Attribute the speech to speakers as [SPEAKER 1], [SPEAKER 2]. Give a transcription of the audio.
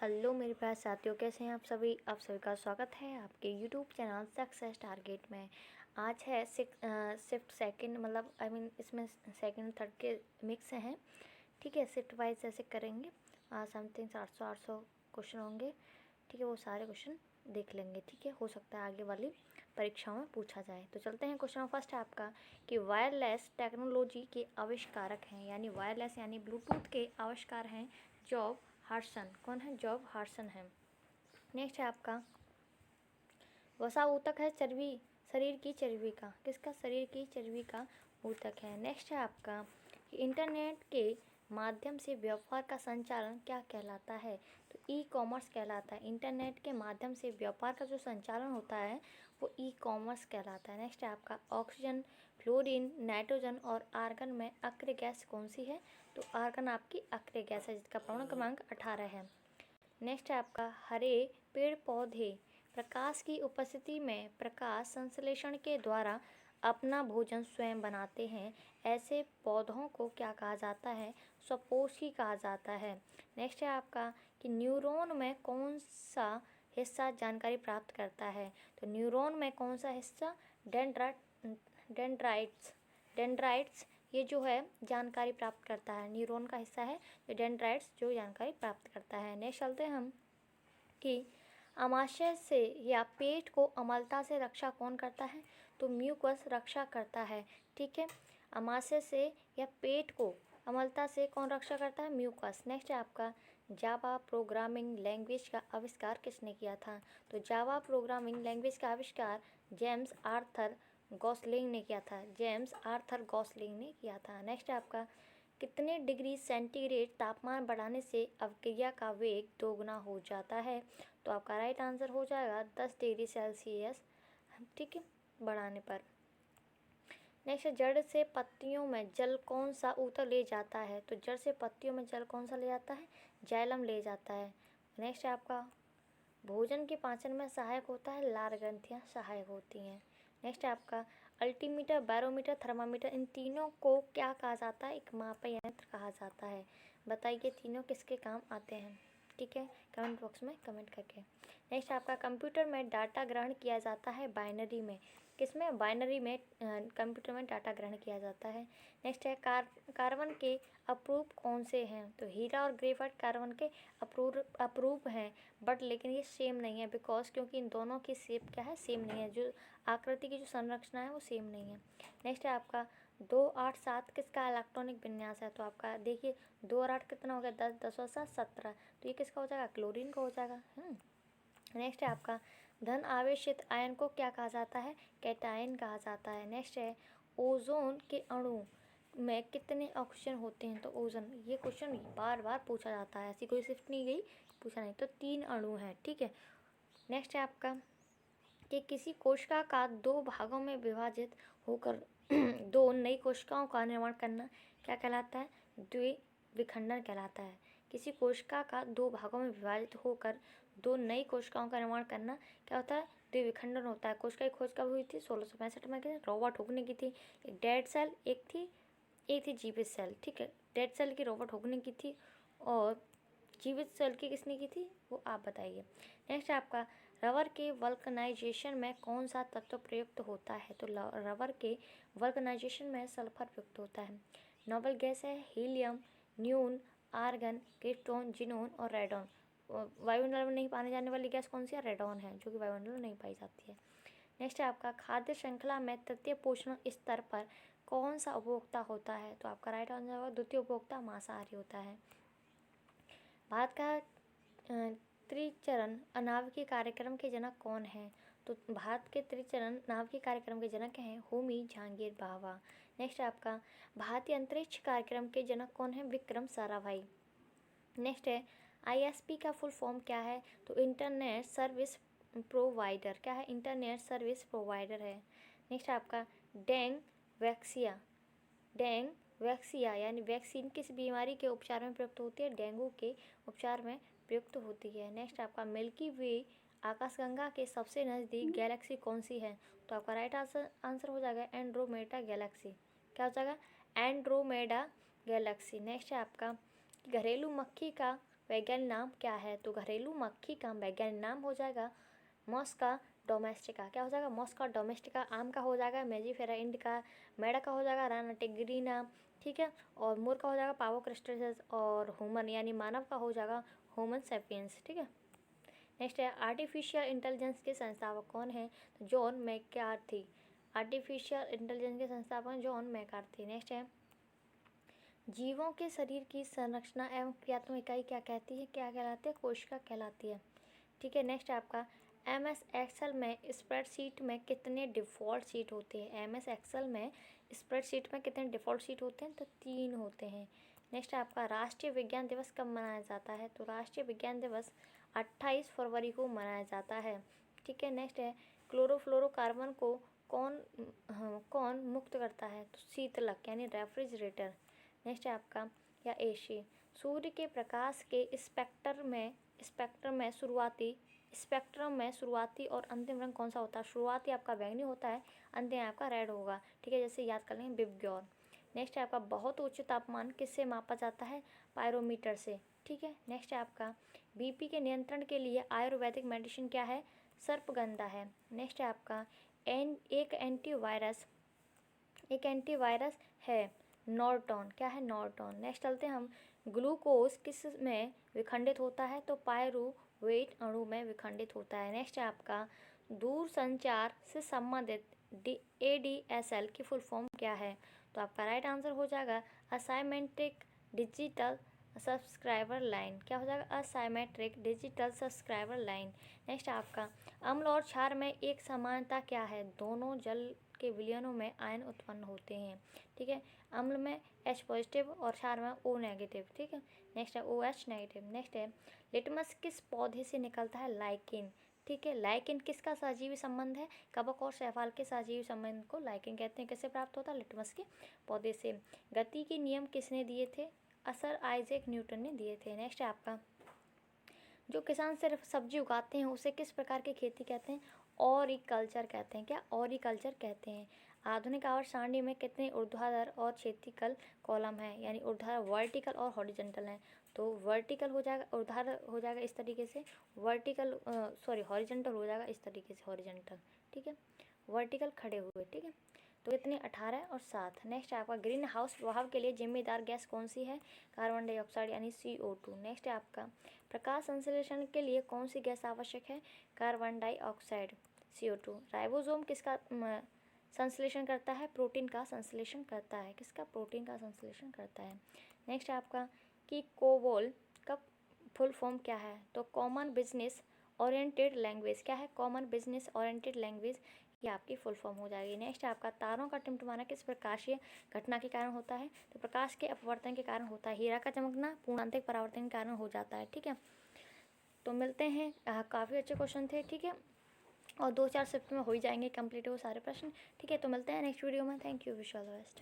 [SPEAKER 1] Hello मेरे प्यारे साथियों, कैसे हैं आप सभी। आप सभी का स्वागत है आपके यूट्यूब चैनल सक्सेस टारगेट में। आज है शिफ्ट सेकंड, मतलब इसमें सेकंड थर्ड के मिक्स हैं। ठीक है, शिफ्ट वाइज ऐसे करेंगे। समथिंग 700-800 क्वेश्चन होंगे। ठीक है, वो सारे क्वेश्चन देख लेंगे। ठीक है, हो सकता है आगे वाली परीक्षाओं में पूछा जाए। तो चलते हैं, क्वेश्चन फर्स्ट है आपका कि वायरलेस टेक्नोलॉजी के आविष्कारक हैं, यानी वायरलेस यानी ब्लूटूथ के आविष्कार हैं जॉब हार्सन। कौन है? जॉब हार्सन है। नेक्स्ट है आपका वसा ऊतक है चर्बी, शरीर की चर्बी का। किसका? शरीर की चर्बी का ऊतक है। नेक्स्ट है आपका कि इंटरनेट के माध्यम से व्यापार का संचालन क्या कहलाता है? तो ई कॉमर्स कहलाता है। इंटरनेट के माध्यम से व्यापार का जो संचालन होता है वो ई कॉमर्स कहलाता है। नेक्स्ट है आपका ऑक्सीजन, फ्लोरीन, नाइट्रोजन और आर्गन में अक्रिय गैस कौन सी है? तो आर्गन आपकी अक्रिय गैस है, जिसका परमाणु क्रमांक 18 है। नेक्स्ट है आपका हरे पेड़ पौधे प्रकाश की उपस्थिति में प्रकाश संश्लेषण के द्वारा अपना भोजन स्वयं बनाते हैं। ऐसे पौधों को क्या कहा जाता है? सपोषी कहा जाता है। नेक्स्ट है आपका कि न्यूरॉन में कौन सा हिस्सा जानकारी प्राप्त करता है? तो न्यूरॉन में कौन सा हिस्सा? डेंड्राइट्स डेंड्राइट्स ये जो है जानकारी प्राप्त करता है, न्यूरॉन का हिस्सा है जो डेंड्राइट्स जो जानकारी प्राप्त करता है। नेक्स्ट चलते हैं हम कि आमाशय से या पेट को अम्लता से रक्षा कौन करता है? तो म्यूकस रक्षा करता है। ठीक है, आमाशय से या पेट को अम्लता से कौन रक्षा करता है? म्यूकस। नेक्स्ट है आपका जावा प्रोग्रामिंग लैंग्वेज का आविष्कार किसने किया था? तो जावा प्रोग्रामिंग लैंग्वेज का आविष्कार जेम्स आर्थर गॉसलिंग ने किया था। जेम्स आर्थर गॉसलिंग ने किया था। नेक्स्ट है आपका कितने डिग्री सेंटीग्रेड तापमान बढ़ाने से अवक्रिया का वेग दोगुना हो जाता है? तो आपका राइट आंसर हो जाएगा 10 डिग्री सेल्सियस। ठीक है, बढ़ाने पर। नेक्स्ट, जड़ से पत्तियों में जल कौन सा ऊतक ले जाता है? तो जड़ से पत्तियों में जल कौन सा ले जाता है? जाइलम ले जाता है। नेक्स्ट है आपका भोजन के पाचन में सहायक होता है, लार ग्रंथियाँ सहायक होती हैं। नेक्स्ट है आपका अल्टीमीटर, बैरोमीटर, थर्मामीटर, इन तीनों को क्या कहा जाता है? एक मापा यंत्र कहा जाता है। बताइए तीनों किसके काम आते हैं? ठीक है, कमेंट बॉक्स में कमेंट करके। नेक्स्ट आपका कंप्यूटर में डाटा ग्रहण किया जाता है बाइनरी में। किसमें? बाइनरी में कंप्यूटर में डाटा ग्रहण किया जाता है। नेक्स्ट है कार्बन के अप्रूप कौन से हैं? तो हीरा और ग्रेफाइट कार्बन के अप्रूप हैं, बट लेकिन ये सेम नहीं है, बिकॉज क्योंकि इन दोनों की शेप क्या है? सेम नहीं है, जो आकृति की जो संरचना है वो सेम नहीं है। नेक्स्ट है आपका 287 किसका इलेक्ट्रॉनिक विन्यास है? तो आपका देखिए 2 और 8 कितना हो गया? 10, 10 और 7 17। तो ये किसका हो जाएगा? क्लोरीन का हो जाएगा। नेक्स्ट है आपका धन आवेशित आयन को क्या कहा जाता है? कैटायन कहा जाता है। नेक्स्ट है ओजोन के अणु में कितने ऑक्सीजन होते हैं? तो ओजोन, ये क्वेश्चन बार बार पूछा जाता है, ऐसी कोई शिफ्ट नहीं गई, पूछा नहीं। तो 3 अणु हैं। ठीक है, नेक्स्ट है आपका कि किसी कोशिका का 2 भागों में विभाजित होकर 2 नई कोशिकाओं का निर्माण करना क्या कहलाता है? द्विविखंडन कहलाता है। किसी कोशिका का 2 भागों में विभाजित होकर 2 नई कोशिकाओं का निर्माण करना क्या होता है? द्विविखंडन होता है। कोशिका की खोज कब हुई थी? 1665 में की, रॉबर्ट हुक ने की थी। एक डेड सेल, एक थी जीवित सेल। ठीक है, डेड सेल की रॉबर्ट हुक ने की थी और जीवित सेल की किसने की थी? वो आप बताइए। नेक्स्ट आपका रबर के वल्कनाइजेशन में कौन सा तत्व प्रयुक्त होता है? तो रबर के वल्कनाइजेशन में सल्फर प्रयुक्त होता है। नोबल गैस है हीलियम, न्यून, आर्गन, क्रिप्टॉन, जिनोन और रेडॉन। वायुमंडल में नहीं पाने जाने वाली गैस कौन सी है? रेडॉन है, जो कि वायुमंडल में नहीं पाई जाती है। नेक्स्ट है आपका खाद्य श्रृंखला में तृतीय पोषण स्तर पर कौन सा उपभोक्ता होता है? तो आपका राइट आंसर होगा द्वितीय उपभोक्ता मांसाहारी होता है। भारत का त्रिचरण अनाविकीय कार्यक्रम के जनक कौन है? तो भारत के त्रिचरण नाभिकीय कार्यक्रम के जनक हैं होमी जहांगीर भाभा। नेक्स्ट आपका भारतीय अंतरिक्ष कार्यक्रम के जनक कौन है? विक्रम साराभाई। नेक्स्ट है आईएसपी का फुल फॉर्म क्या है? तो इंटरनेट सर्विस प्रोवाइडर। क्या है? इंटरनेट सर्विस प्रोवाइडर है। नेक्स्ट आपका डेंग वैक्सिया यानी वैक्सीन किस बीमारी के उपचार में प्रयुक्त होती है? डेंगू के उपचार में प्रयुक्त होती है। नेक्स्ट आपका मिल्की वे आकाशगंगा के सबसे नज़दीक गैलेक्सी कौन सी है? तो आपका राइट आंसर हो जाएगा एंड्रोमेडा गैलेक्सी। क्या हो जाएगा? Andromeda Galaxy. नेक्स्ट है आपका घरेलू मक्खी का वैज्ञानिक नाम क्या है? तो घरेलू मक्खी का वैज्ञानिक नाम हो जाएगा मॉस्का डोमेस्टिका। क्या हो जाएगा? मॉस्का डोमेस्टिका। आम का हो जाएगा मेजिफेरा इंडिका। मेढक का हो जाएगा राना टिग्रिना, ठीक है। और मोर का हो जाएगा पावो क्रिस्टस। और ह्यूमन यानी मानव का हो जाएगा होमन सेपियंस, ठीक है। नेक्स्ट है आर्टिफिशियल इंटेलिजेंस के संस्थापक कौन है? तो जॉन मैकार्थी। आर्टिफिशियल इंटेलिजेंस के संस्थापक जॉन मैकार्थी। नेक्स्ट है जीवों के शरीर की संरचना एवं क्रियात्मक इकाई क्या कहती है? क्या कहलाती है? कोशिका कहलाती है, ठीक है। नेक्स्ट है आपका MS एक्सेल में स्प्रेडशीट में कितने डिफ़ॉल्ट शीट होते हैं? MS एक्सेल में स्प्रेडशीट में कितने डिफ़ॉल्ट शीट होते हैं? तो 3 होते हैं। नेक्स्ट है आपका राष्ट्रीय विज्ञान दिवस कब मनाया जाता है? तो राष्ट्रीय विज्ञान दिवस 28 फरवरी को मनाया जाता है, ठीक है। नेक्स्ट है क्लोरोफ्लोरोकार्बन को कौन मुक्त करता है? तो शीतलक यानी रेफ्रिजरेटर। नेक्स्ट है आपका या एसी सूर्य के प्रकाश के स्पेक्ट्रम में शुरुआती और अंतिम रंग कौन सा होता है? शुरुआती आपका बैंगनी होता है, अंतिम आपका रेड होगा, ठीक है। जैसे याद कर लेंगे बिबग्योर। नेक्स्ट है आपका बहुत उच्च तापमान किससे मापा जाता है? पायरोमीटर से, ठीक है। नेक्स्ट है आपका BP के नियंत्रण के लिए आयुर्वेदिक मेडिसिन क्या है? सर्पगंधा है। नेक्स्ट है आपका एक एंटीवायरस है नॉर्टन। क्या है? नॉर्टन। नेक्स्ट चलते हैं हम ग्लूकोज किस में विखंडित होता है? तो पायरुवेट अणु में विखंडित होता है। नेक्स्ट है आपका दूर संचार से संबंधित ADSL की फुल फॉर्म क्या है? तो आपका राइट आंसर हो जाएगा असाइमेट्रिक डिजिटल सब्सक्राइबर लाइन। क्या हो जाएगा? असाइमेट्रिक डिजिटल सब्सक्राइबर लाइन। नेक्स्ट आपका अम्ल और क्षार में एक समानता क्या है? दोनों जल के विलयनों में आयन उत्पन्न होते हैं, ठीक है। अम्ल में H पॉजिटिव और क्षार में O नेगेटिव, ठीक है। नेक्स्ट है OH नेगेटिव। नेक्स्ट है लिटमस किस पौधे से निकलता है? लाइकिन, ठीक है। लाइकिन किसका सहजीवी संबंध है? कवक और शैवाल के सहजीवी संबंध को लाइकिन कहते हैं। किससे प्राप्त होता है? लिटमस के पौधे से। गति के नियम किसने दिए थे? सर आइजैक न्यूटन ने दिए थे। नेक्स्ट है आपका जो किसान सिर्फ सब्जी उगाते हैं उसे किस प्रकार की खेती कहते हैं? ऑरिकल्चर कहते हैं। क्या? ऑरिकल्चर कहते हैं। आधुनिक आवर्त सारणी में कितने ऊर्ध्वाधर और क्षैतिज कॉलम है? यानी ऊर्ध्वाधर वर्टिकल और हॉरिजॉन्टल है। तो वर्टिकल हो जाएगा, ऊर्ध्वाधर हो जाएगा इस तरीके से, हॉरिजॉन्टल हो जाएगा इस तरीके से, हॉरिजॉन्टल, ठीक है। वर्टिकल खड़े हुए, ठीक है। तो कितने? 18 और 7। नेक्स्ट है आपका ग्रीन हाउस प्रभाव के लिए जिम्मेदार गैस कौन सी है? कार्बन डाइऑक्साइड यानी CO2। नेक्स्ट है आपका प्रकाश संश्लेषण के लिए कौन सी गैस आवश्यक है? Carbon dioxide CO2। राइबोसोम किसका संश्लेषण करता है? प्रोटीन का संश्लेषण करता है। किसका? प्रोटीन का संश्लेषण करता है। नेक्स्ट है आपका कि कोबोल का फुल फॉर्म क्या है? तो कॉमन बिजनेस ओरिएंटेड लैंग्वेज। क्या है? कॉमन बिजनेस ओरिएंटेड लैंग्वेज, ये आपकी फुल फॉर्म हो जाएगी। नेक्स्ट है आपका तारों का टिमटिमाना किस प्रकाशीय घटना के कारण होता है? तो प्रकाश के अपवर्तन के कारण होता है। हीरा का चमकना पूर्णांतिक परावर्तन के कारण हो जाता है, ठीक है। तो मिलते हैं, काफ़ी अच्छे क्वेश्चन थे, ठीक है। और 2-4 शिफ्ट में हो ही जाएंगे कंप्लीट वो सारे प्रश्न, ठीक है। तो मिलते हैं नेक्स्ट वीडियो में। Thank you, wish all the best.